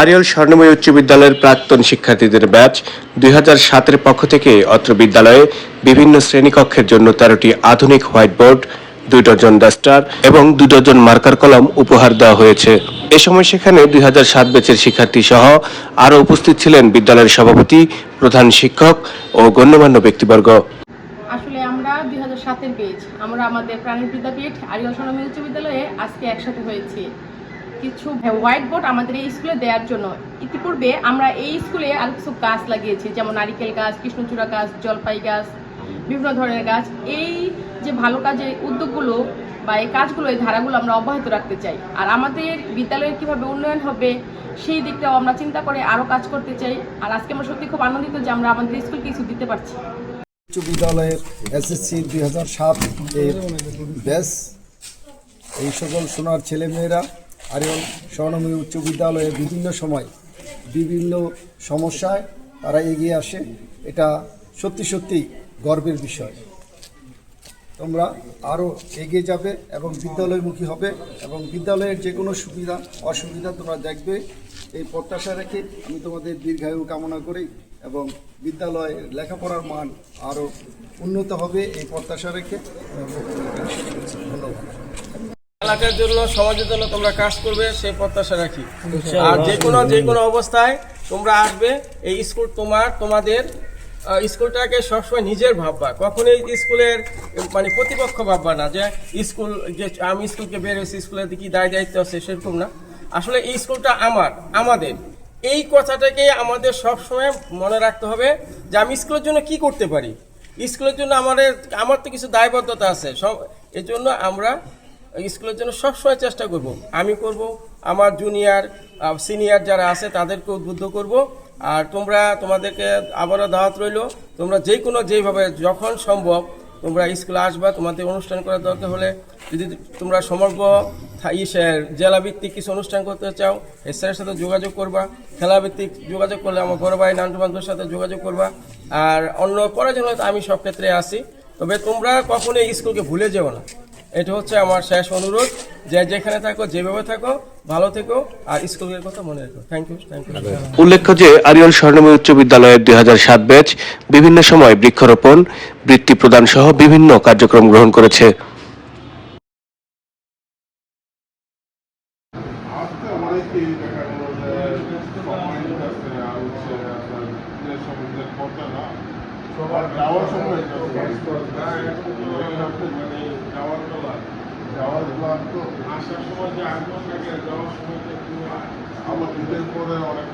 Arial Swarnamoyee উচ্চ বিদ্যালয়ের প্রাক্তন শিক্ষার্থীদের ব্যাচ 2007-এর পক্ষ থেকে অত্র বিদ্যালয়ে বিভিন্ন শ্রেণীকক্ষের জন্য 13টি আধুনিক হোয়াইট বোর্ড, 2 ডজন ডাস্টার এবং 2 ডজন মার্কার কলম উপহার দেওয়া হয়েছে। এ সময় সেখানে 2007 ব্যাচের শিক্ষার্থী সহ আরও উপস্থিত ছিলেন বিদ্যালয়ের সভাপতি, প্রধান শিক্ষক ও গণ্যমান্য ব্যক্তিবর্গ। আসলে আমরা 2007-এর ব্যাচ, আমরা আমাদের প্রাণের বিদ্যাপীঠ আরিয়াল স্বর্ণময়ী উচ্চ বিদ্যালয়ে আজকে একসাথে হয়েছি কিছু হোয়াইট বোর্ড আমাদের এই স্কুলে দেওয়ার জন্য। ইতিপূর্বে আমরা এই স্কুলে আরো কিছু গাছ লাগিয়েছি, যেমন নারিকেল গাছ, কৃষ্ণচূড়া গাছ, জলপাই গাছ, বিভিন্ন ধরনের গাছ। এই যে ভালো কাজের উদ্যোগগুলো বা এই কাজগুলো, এই ধারাগুলো আমরা অব্যাহত রাখতে চাই। আর আমাদের বিদ্যালয়ের কিভাবে উন্নয়ন হবে সেই দিকটাও আমরা চিন্তা করে আরও কাজ করতে চাই। আর আজকে আমরা সত্যি খুব আনন্দিত যে আমরা আমাদের স্কুল কিছু দিতে পারছি। উচ্চ বিদ্যালয়ের এসএসসি 2007 এর ব্যাচ, এই সকল সোনার ছেলেমেয়েরা আরিয়াল স্বর্ণময়ী উচ্চ বিদ্যালয়ে বিভিন্ন সময় বিভিন্ন সমস্যায় তারা এগিয়ে আসে। এটা সত্যি সত্যি গর্বের বিষয়। তোমরা আরও এগিয়ে যাবে এবং বিদ্যালয়মুখী হবে এবং বিদ্যালয়ের যে কোনো সুবিধা অসুবিধা তোমরা দেখবে, এই প্রত্যাশা রেখে আমি তোমাদের দীর্ঘায়ু কামনা করি এবং বিদ্যালয়ের লেখাপড়ার মান আরও উন্নত হবে এই প্রত্যাশা রেখে ধন্যবাদ। এলাকার জন্য, সমাজের জন্য তোমরা কাজ করবে সেই প্রত্যাশা রাখি। আর যে কোনো অবস্থায় তোমরা আসবে, এই স্কুল তোমাদের স্কুলটাকে সবসময় নিজের ভাববা, কখনোই স্কুলের মানে প্রতিপক্ষ ভাববা না যে স্কুল, যে আমি স্কুলকে বের হয়েছি, স্কুলের কি দায়িত্ব আছে সেরকম না। আসলে এই স্কুলটা আমাদের, এই কথাটাকে আমাদের সবসময় মনে রাখতে হবে যে আমি স্কুলের জন্য কি করতে পারি। স্কুলের জন্য আমার তো কিছু দায়বদ্ধতা আছে, এই জন্য আমরা স্কুলের জন্য সবসময় চেষ্টা করব। আমি করব, আমার জুনিয়র সিনিয়র যারা আছে তাদেরকে উদ্বুদ্ধ করব। আর তোমাদেরকে আবারও দাওয়াত রইল, তোমরা যেভাবে যখন সম্ভব তোমরা স্কুলে আসবা। তোমাদের অনুষ্ঠান করার দরকার হলে, যদি তোমরা সমগ্র জেলাভিত্তিক কিছু অনুষ্ঠান করতে চাও, স্যারের সাথে যোগাযোগ করবা। খেলাভিত্তিক যোগাযোগ করলে আমার বড় ভাই নান্টু বান্ধবের সাথে যোগাযোগ করবা। আর অন্য প্রয়োজন হলে আমি সব ক্ষেত্রে আসি। তবে তোমরা কখনোই স্কুলকে ভুলে যেও না, এটা হচ্ছে আমার শেষ অনুরোধ। যেখানে থাকো, যেভাবে থাকো, ভালো থেকো আর স্কুলের কথা মনে রেখো। Thank you. উল্লেখ্য যে আরিয়াল স্বর্ণময়ী উচ্চ বিদ্যালয়ের 2007 ব্যাচ বিভিন্ন সময় বৃক্ষরোপণ, বৃত্তি প্রদান সহ বিভিন্ন কার্যক্রম গ্রহণ করেছে। আসার সময় যে আগ্রহ থাকে, যাওয়ার সময় আমার ঈদের পরে অনেক